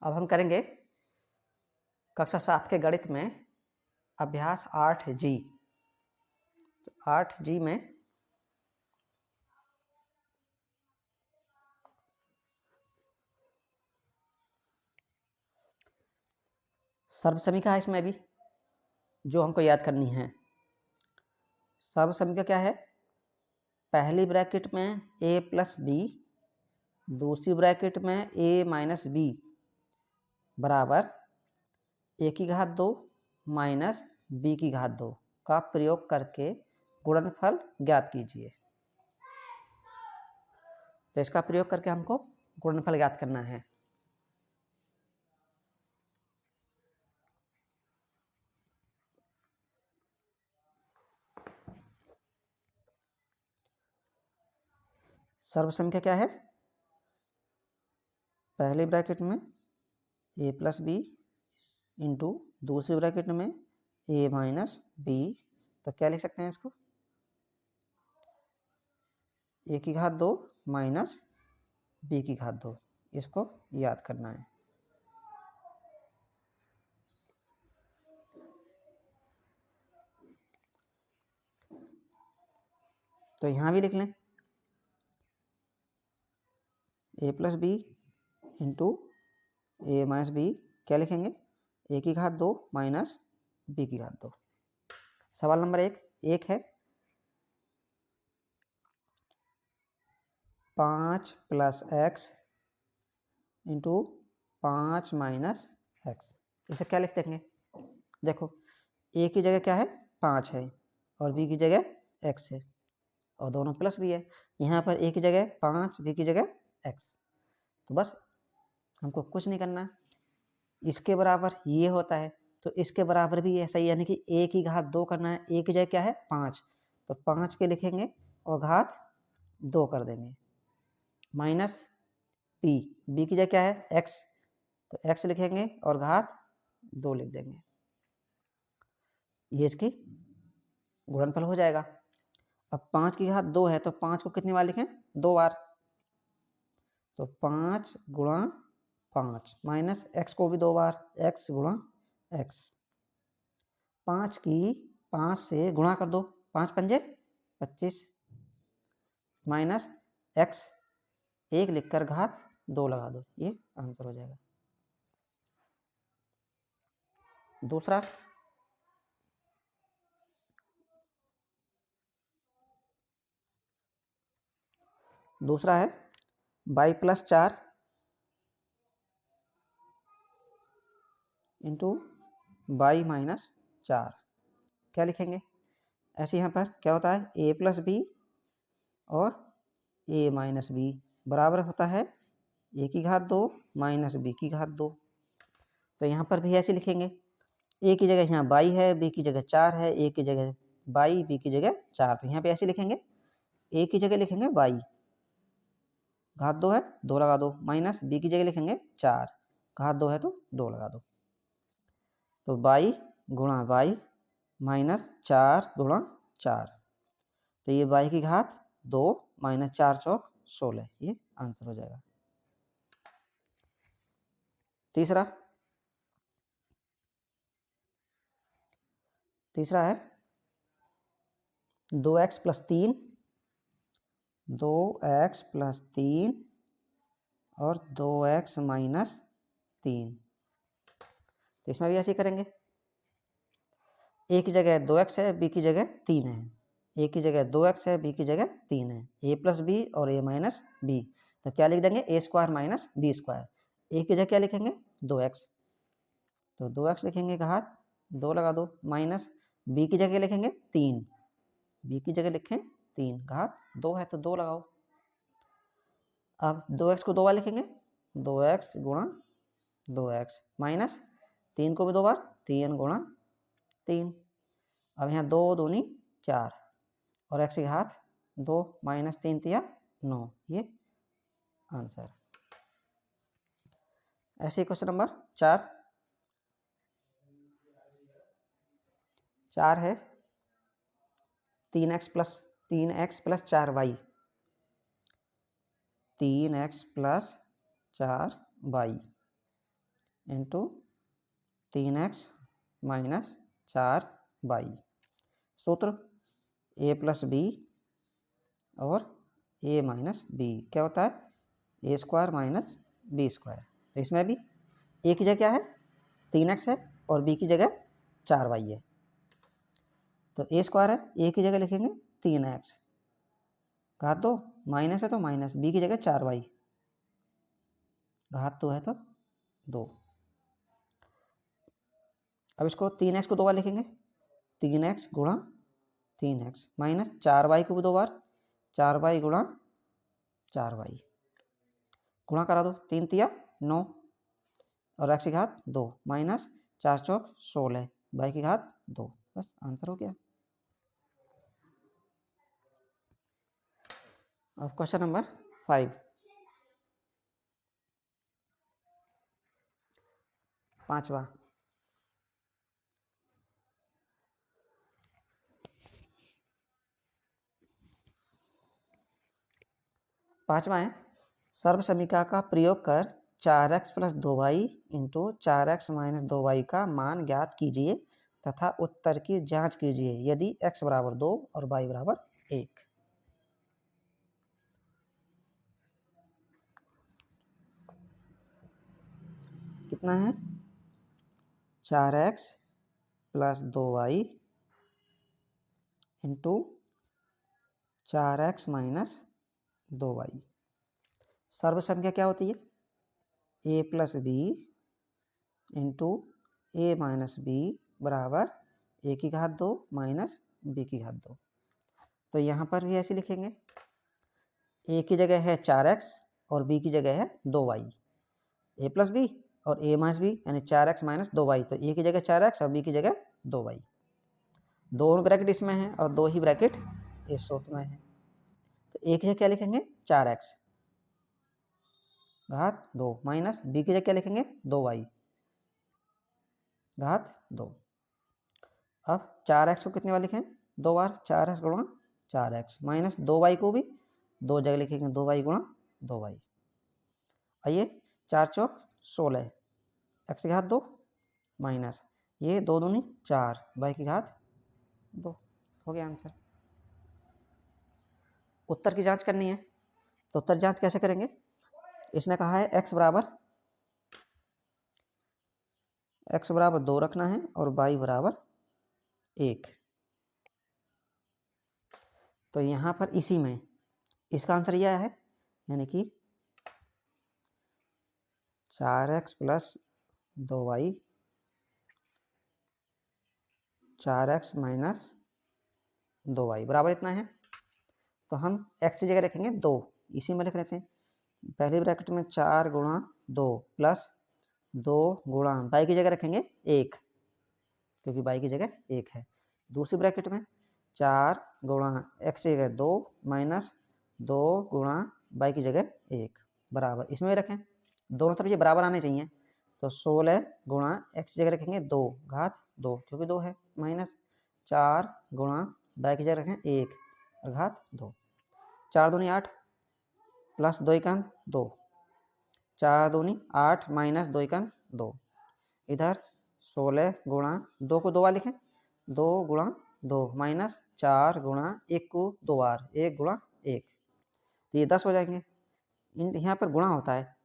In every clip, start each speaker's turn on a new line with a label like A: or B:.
A: अब हम करेंगे कक्षा 7 के गणित में अभ्यास 8G। 8G में सर्वसमीका है इसमें भी जो हमको याद करनी है। सर्वसमीका क्या है? पहली ब्रैकेट में a प्लस बी, दूसरी ब्रैकेट में a माइनस बी बराबर a की घात 2 माइनस b की घात 2 का प्रयोग करके गुणनफल ज्ञात कीजिए। तो इसका प्रयोग करके हमको गुणनफल ज्ञात करना है। सर्वसंख्या क्या है? पहली ब्रैकेट में a प्लस बी इंटू दूसरी ब्रैकेट में a माइनस बी। तो क्या लिख सकते हैं इसको? a की घात 2 माइनस b की घात 2। इसको याद करना है। तो यहाँ भी लिख लें a plus B into a minus B. क्या लिखेंगे? a की घात 2 माइनस b की घात 2। सवाल नंबर एक है 5 plus x into 5 minus x. इसे क्या लिख देंगे? देखो a की जगह क्या है? 5 है और b की जगह x है और दोनों प्लस भी है। यहाँ पर a की जगह 5, b की जगह x। तो बस हमको कुछ नहीं करना। इसके बराबर ये होता है तो इसके बराबर भी ऐसा ही, यानी कि a की घात 2 करना है। a की जगह क्या है? 5, तो 5 के लिखेंगे और घात 2 कर देंगे माइनस b की जगह क्या है? x, तो x लिखेंगे और घात 2 लिख देंगे। ये इसकी गुणनफल हो जाएगा। अब 5 की घात 2 है तो 5 को कितनी बार लिखें? 2 बार। तो 5 गुणा 5 माइनस x को भी 2 बार, x गुणा x। 5 की 5 से गुणा कर दो, 5 पंजे 25 माइनस x 1 लिखकर घात 2 लगा दो। ये आंसर हो जाएगा। दूसरा है y plus 4 into y minus 4। क्या लिखेंगे? ऐसे यहाँ पर क्या होता है? a प्लस बी और a माइनस बी बराबर होता है a की घात 2 माइनस b की घात 2। तो यहाँ पर भी ऐसे लिखेंगे। a की जगह यहाँ y है, b की जगह 4 है, a की जगह y, b की जगह 4। तो यहाँ पे ऐसे लिखेंगे, a की जगह लिखेंगे y, घात 2 है 2 लगा दो, माइनस b की जगह लिखेंगे 4, घात 2 है तो 2 लगा दो। तो y गुणा y माइनस 4 गुणा 4। तो ये y की घात 2 माइनस 4 चौक 16। ये आंसर हो जाएगा। तीसरा है 2x प्लस 3, 2x प्लस 3 और 2x माइनस 3। तो इसमें भी ऐसे ही करेंगे। a की जगह 2x है, b की जगह 3 है। a की जगह 2x है, b की जगह 3 है। a प्लस बी और a माइनस बी। तो क्या लिख देंगे? a square minus B square. a की जगह क्या लिखेंगे? 2x, तो 2x लिखेंगे घात 2 लगा दो, माइनस b की जगह लिखेंगे 3, b की जगह लिखें 3, घात 2 है तो 2 लगाओ। अब 2x को 2 बार लिखेंगे, 2x गुणा 2x माइनस 3 को भी 2 बार, 3 गुणा 3। अब यहाँ 2 दूनी 4 और x की घात 2 माइनस 3 तिया 9। ये आंसर। ऐसे क्वेश्चन नंबर 4 है 3x plus 4y, 3x plus 4y into 3x minus 4y। सूत्र a प्लस बी और a माइनस बी क्या होता है a square minus B square. तो इसमें भी a की जगह क्या है 3x है और b की जगह 4y है। तो a स्क्वायर है, a की जगह लिखेंगे 3x घात 2 माइनस है तो माइनस, b की जगह 4y घात 2 है तो 2। अब इसको 3x को 2 बार लिखेंगे 3x गुणा 3x माइनस 4y को भी 2 बार 4y गुणा 4y गुणा करा दो 3 तिया 9 और x की घात 2 माइनस 4 चौक 16 y की घात 2। बस आंसर हो गया। अब क्वेश्चन नंबर 5 पांचवा। पांचवा है सर्व समीकरण का प्रयोग कर 4x plus 2y into 4x minus 2y का मान ज्ञात कीजिए तथा उत्तर की जांच कीजिए यदि x बराबर 2 और y बराबर 1। कितना है 4x plus 2y into 4x minus 2y। सर्व संख्या क्या होती है a plus B into A minus B बराबर a की घात 2 माइनस b की घात 2। तो यहाँ पर भी ऐसे लिखेंगे a की जगह है 4x और b की जगह है 2y। a प्लस बी और a माइनस बी यानी 4x माइनस 2y। तो a की जगह 4x और b की जगह 2y। दोनों ब्रैकेट इसमें है और दो ही ब्रैकेट इस सूत्र में है। तो a की जगह क्या लिखेंगे 4x घात 2 माइनस b की जगह क्या लिखेंगे 2y घात 2। अब 4x को कितने बार लिखें 2 बार 4x गुणा 4x माइनस 2y को भी 2 जगह लिखेंगे 2y गुणा 2y। आइए 4 चौक 16 x की घात 2 माइनस ये 2 दूनी 4 y की घात 2। हो गया आंसर। उत्तर की जांच करनी है तो उत्तर जांच कैसे करेंगे। इसने कहा है x बराबर 2 रखना है और y बराबर 1। तो यहाँ पर इसी में इसका आंसर यह है यानी कि 4x plus 2y 4x minus 2y बराबर इतना है। तो हम x की जगह रखेंगे 2 इसी में लिख लेते हैं। पहले ब्रैकेट में 4 गुणा 2 प्लस 2 गुणा y की जगह रखेंगे 1 क्योंकि y की जगह 1 है। दूसरी ब्रैकेट में 4 गुणा x की जगह 2 माइनस 2 गुणा y की जगह 1 बराबर इसमें भी रखें दोनों तरफ ये बराबर आने चाहिए। तो 16 गुणा x की जगह रखेंगे 2 घात 2 क्योंकि 2 है माइनस 4 गुणा y की जगह रखें 1 और घात 2। 4 दूनी 8 प्लस 2 एकम 2 4 दूनी 8 माइनस 2 एकम 2। इधर 16 गुणा 2 को 2 बार लिखें 2 गुणा 2 माइनस 4 गुणा 1 को 2 बार 1 गुणा 1। तो ये 10 हो जाएंगे। यहाँ पर गुणा होता है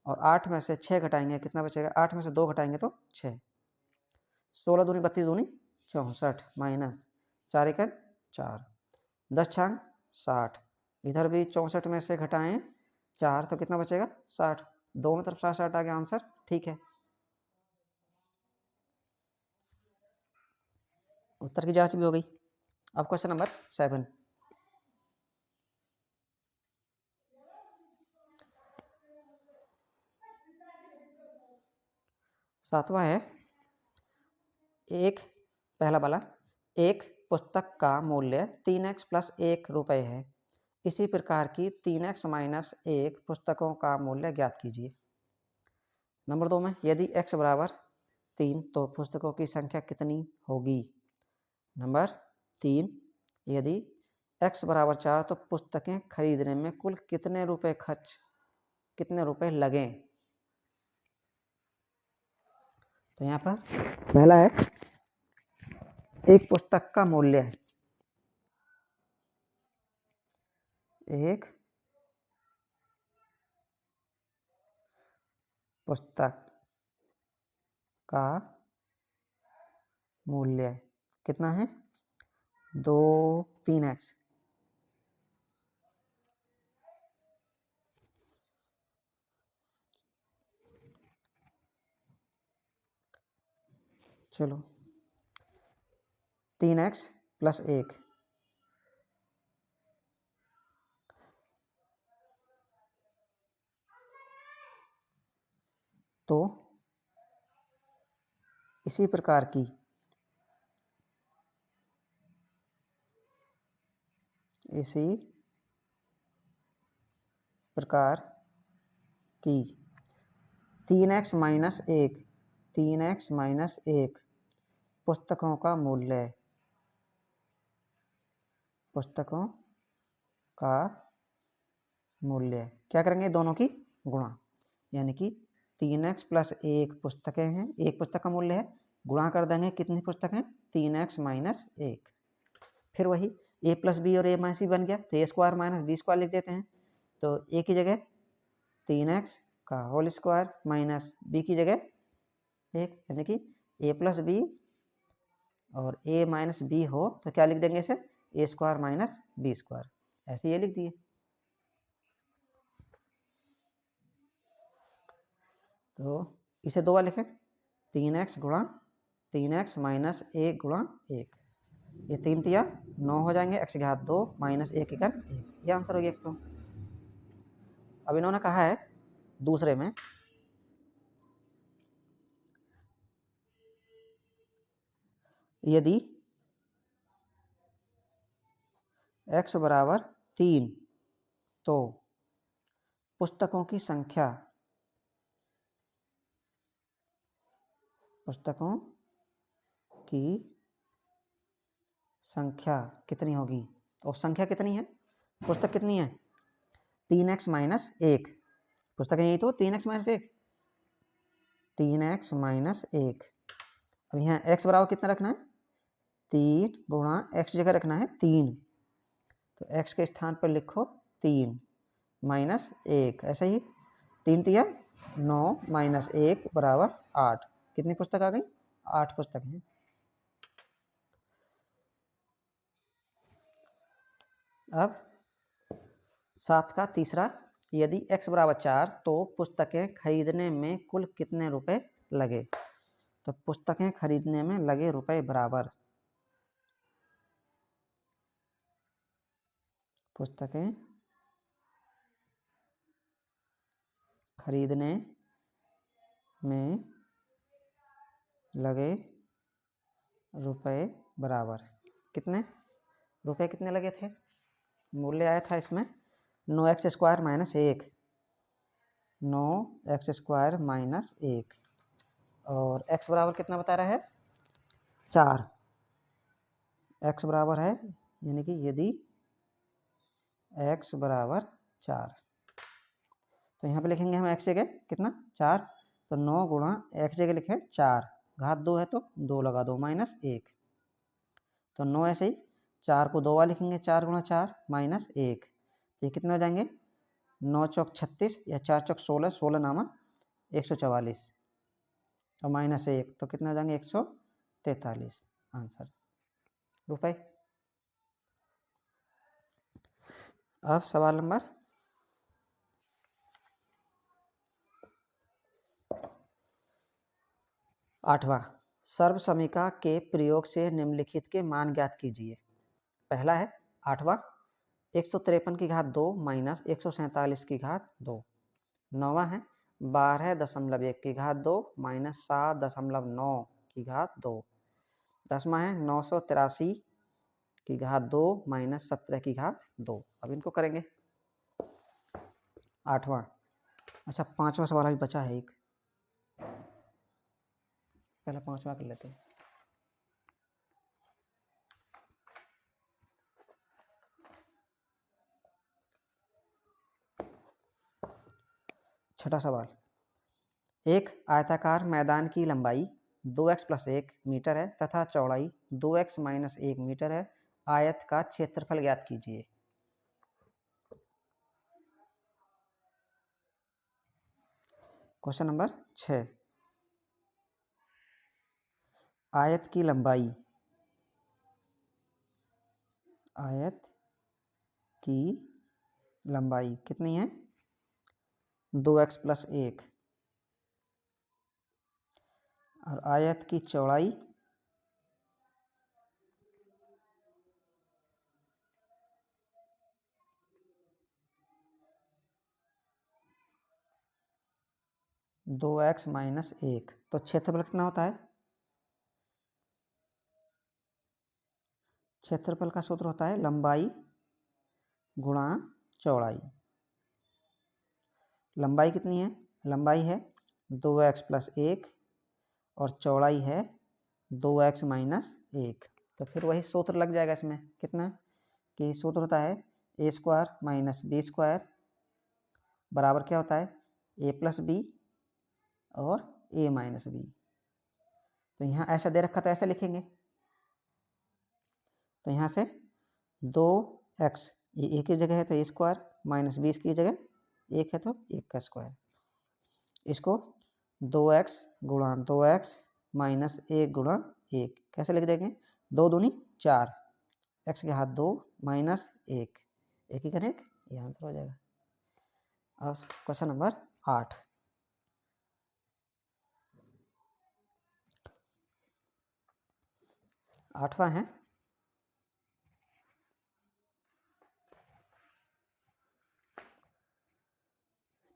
A: और 8 में से 6 घटाएंगे कितना बचेगा 8 में से 2 घटाएंगे तो 6। 16 दूनी 32 दूनी 64 माइनस 4 एकम 4 10 छांग 60। इधर भी 64 में से घटाएं 4 तो कितना बचेगा 60। दोनों तरफ 60 आ गया आंसर ठीक है। उत्तर की जांच भी हो गई। अब क्वेश्चन नंबर 7 सातवां है एक पहला वाला एक पुस्तक का मूल्य 3x प्लस 1 रुपये है। इसी प्रकार की 3x माइनस 1 पुस्तकों का मूल्य ज्ञात कीजिए। नंबर 2 में यदि x बराबर 3 तो पुस्तकों की संख्या कितनी होगी। नंबर 3 यदि x बराबर 4 तो पुस्तकें खरीदने में कुल कितने रुपए लगें। तो यहाँ पर पहला है एक पुस्तक का मूल्य है, एक पुस्तक का मूल्य कितना है, 3x। चलो 3x + 1 तो इसी प्रकार की की 3x - 1 3x - 1 पुस्तकों का मूल्य, पुस्तकों का मूल्य क्या करेंगे, दोनों की गुणा, यानी कि 3x + 1 पुस्तकें हैं, एक पुस्तक का मूल्य है, गुणा कर देंगे कितनी पुस्तक हैं, 3x - 1। फिर वही a + b और a - c बन गया, तो a² - b² लिख देते हैं। तो a की जगह 3x का होल स्क्वायर माइनस b की जगह 1, यानी कि a + b और a - b हो तो क्या लिख देंगे इसे, a² - b², ऐसे ये लिख दिए। तो इसे 2 बार लिखें, 3x × 3x - 1 × 1, ये 3 तिया 9 हो जाएंगे, x⁻2 - 1 × 1, ये आंसर हो गया। तो अब इन्होंने कहा है दूसरे में यदि x = 3 तो पुस्तकों की संख्या कितनी होगी, और संख्या कितनी है, पुस्तक कितनी है, 3x - 1 पुस्तकें यही तो 3x - 1 3x - 1। अब यहाँ x बराबर कितना रखना है, 3 × x जगह रखना है 3, तो x के स्थान पर लिखो 3 - 1, ऐसे ही 3 तिया 9 - 1 = 8, कितनी पुस्तक आ गई, 8 पुस्तक हैं। अब 7 का तीसरा, यदि x = 4 तो पुस्तकें खरीदने में कुल कितने रुपए लगे, तो पुस्तकें खरीदने में लगे रुपए बराबर, पुस्तकें खरीदने में लगे रुपए बराबर, कितने रुपए कितने लगे थे, मूल्य आया था इसमें 9x² - 1 9x² - 1 और x बराबर कितना बता रहा है, 4, x बराबर है, यानी कि यदि x = 4 तो यहाँ पे लिखेंगे हम x जगह कितना 4, तो 9 × x जगह लिखें 4, घात 2 है तो 2 लगा दो -1, तो 9 ऐसे ही 4 को 2 बार लिखेंगे, 4 × 4 -1, तो ये कितने हो जाएंगे, 9 चौक 36 या 4 चौक 16, 16 नामा 144 और -1 तो कितने हो जाएंगे 143, आंसर रुपए। अब सवाल नंबर 8वां, सर्वसमीका के प्रयोग से निम्नलिखित के मान ज्ञात कीजिए। पहला है 8वां 153 की घात 2 - 147 की घात 2। 9वां है 12.1 की घात 2 - 7.9 की घात 2। 10वां है 983 की घात 2 - 17 की घात 2। अब इनको करेंगे 8वां। अच्छा 5वां सवाल अभी बचा है एक, पहले 5वां कर लेते हैं। छठा सवाल, एक आयताकार मैदान की लंबाई 2x + 1 मीटर है तथा चौड़ाई 2x - 1 मीटर है। आयत का क्षेत्रफल ज्ञात कीजिए। क्वेश्चन नंबर 6, आयत की लंबाई, आयत की लंबाई कितनी है? 2x + 1 और आयत की चौड़ाई 2x - 1। तो क्षेत्रफल कितना होता है? क्षेत्रफल का सूत्र होता है लंबाई गुणा चौड़ाई। लंबाई कितनी है? लंबाई है 2x + 1 और चौड़ाई है 2x - 1। तो फिर वही सूत्र लग जाएगा इसमें, कितना कि सूत्र होता है a² - b² बराबर क्या होता है? a + b और a - b। तो यहाँ ऐसा दे रखा, तो ऐसा लिखेंगे। तो यहाँ से 2x, ये a की जगह है तो a² - b की जगह 1 है तो 1 का स्क्वायर। इसको 2x गुणा 2x - 1 गुणा 1 कैसे लिख देंगे? 2 दूनी 4, x के हाथ 2 -1, 1 ही करें, ये आंसर हो जाएगा। अब क्वेश्चन नंबर 8, आठवां है,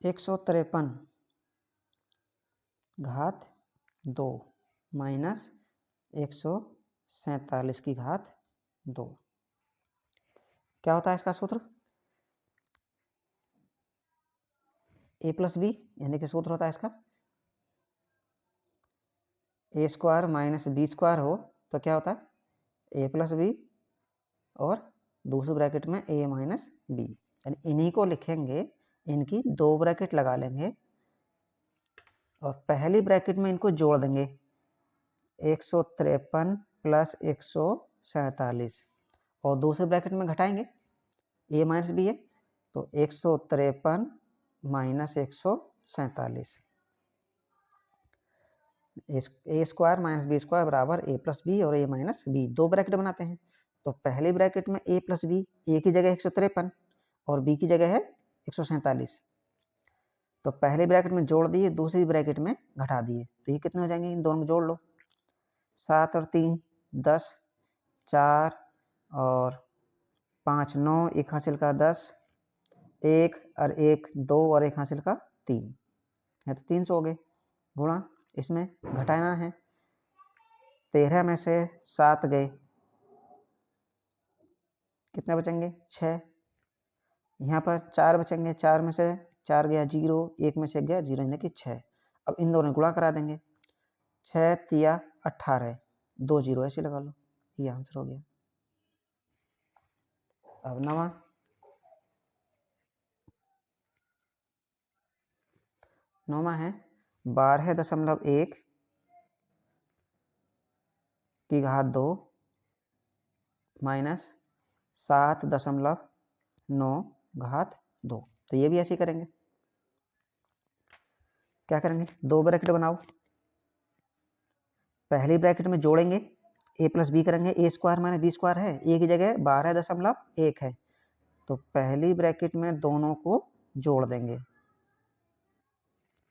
A: (153 घात 2 माइनस 147 की घात 2। क्या होता है इसका सूत्र? a + b, यानी कि सूत्र होता है इसका a² - b² हो तो क्या होता है? a + b और दूसरे ब्रैकेट में a - b, यानी इन्हीं को लिखेंगे, इनकी 2 ब्रैकेट लगा लेंगे और पहली ब्रैकेट में इनको जोड़ देंगे 153 + 147 और दूसरे ब्रैकेट में घटाएंगे, a - b है तो 153 - 147, a² - b² बराबर a + b और a - b, 2 ब्रैकेट बनाते हैं। तो पहली ब्रैकेट में a + b, a की जगह 153 और b की जगह है 147। तो पहले ब्रैकेट में जोड़ दिए, दूसरी ब्रैकेट में घटा दिए, तो ये कितने हो जाएंगे? इन दोनों में जोड़ लो, 7 और 3 10, 4 और 5 9, 1 हासिल का 10, 1 और 1 2 और 1 हासिल का 3 है तो 300 हो गए। गुणा इसमें घटाना है, 13 में से 7 गए, कितने बचेंगे? 6। यहाँ पर 4 बचेंगे, 4 में से 4 गया 0, 1 में से गया 0, यानी कि 6। अब इन दोनों गुणा करा देंगे, 6 तिया 18, 2 0 ऐसे लगा लो, ये आंसर हो गया। अब नौवां है 12.1 की घात 2 माइनस 7.9 घात 2। तो ये भी ऐसे ही करेंगे। क्या करेंगे? 2 ब्रैकेट बनाओ, पहली ब्रैकेट में जोड़ेंगे, a + b करेंगे, a² - b² है, a की जगह 12.1 है तो पहली ब्रैकेट में दोनों को जोड़ देंगे,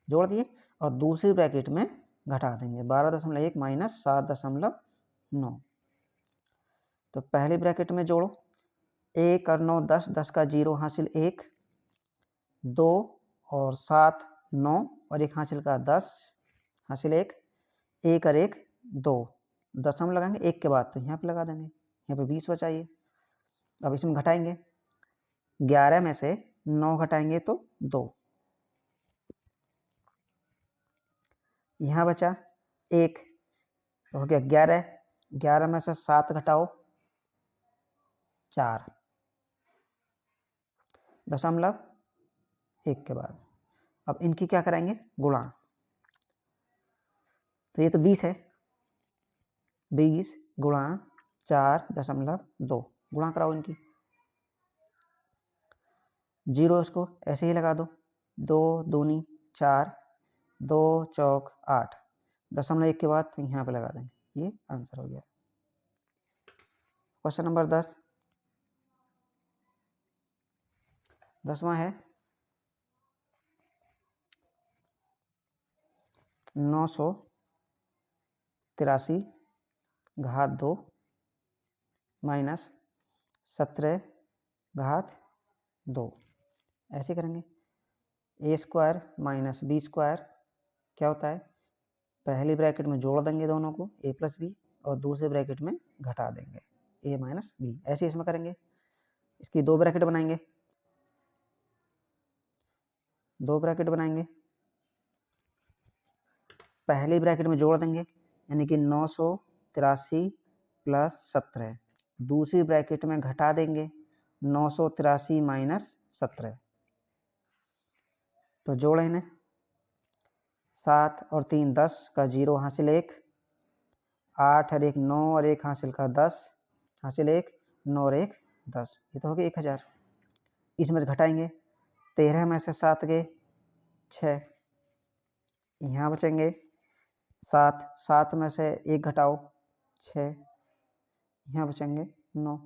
A: जोड़ दिए और दूसरी ब्रैकेट में घटा देंगे, 12.1 - 7.9। तो पहली ब्रैकेट में जोड़ो, 1 और 9 10, 10 का 0 हासिल 1, 2 और 7 9 और 1 हासिल का 10 हासिल 1, 1 और 1 2, दशमलव लगाएंगे 1 के बाद तो यहाँ पे लगा देंगे, यहाँ पे 20 बचाइए। अब इसमें घटाएंगे, 11 में से 9 घटाएंगे तो 2, यहाँ बचा 1 तो हो गया 11, 11 में से 7 घटाओ 4, दशमलव 1 के बाद। अब इनकी क्या करेंगे? गुणा, तो ये तो 20 है, 20 गुणा 4.2 गुणा कराओ इनकी, 0 इसको ऐसे ही लगा दो, 2 दूनी 4, 2 चौक 8, 0.1 के बाद यहाँ पे लगा देंगे, ये आंसर हो गया। क्वेश्चन नंबर 10, 10वां है 983 घात 2 माइनस 17 घात 2, ऐसे करेंगे। ए स्क्वायर माइनस बी स्क्वायर क्या होता है, पहली ब्रैकेट में जोड़ देंगे दोनों को ए प्लस बी, और दूसरे ब्रैकेट में घटा देंगे ए माइनस बी, ऐसे इसमें करेंगे। इसकी 2 ब्रैकेट बनाएंगे, 2 ब्रैकेट बनाएंगे, पहली ब्रैकेट में जोड़ देंगे यानी कि 983 प्लस 17, दूसरी ब्रैकेट में घटा देंगे 983 माइनस 17, तो जोड़े इन्हें, 7 और 3 10 का 0 हासिल 1, 8 और 1 9 और 1 हासिल का 10 हासिल 1, 9 और 1 10, ये तो हो गया 1000। इसमें से घटाएंगे, 13 में से 7 गए 6, यहाँ बचेंगे 7, 7 में से 1 घटाओ 6, यहाँ बचेंगे 9।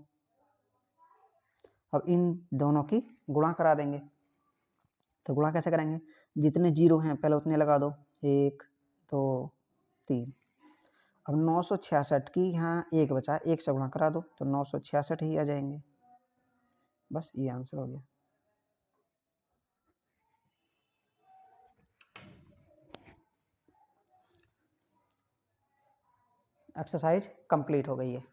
A: अब इन दोनों की गुणा करा देंगे, तो गुणा कैसे करेंगे, जितने 0 हैं पहले उतने लगा दो, 1 2 3। अब 966 की यहाँ 1 बचा, 1 से गुणा करा दो तो 966 ही आ जाएंगे, बस ये आंसर हो गया। एक्सरसाइज कंप्लीट हो गई है।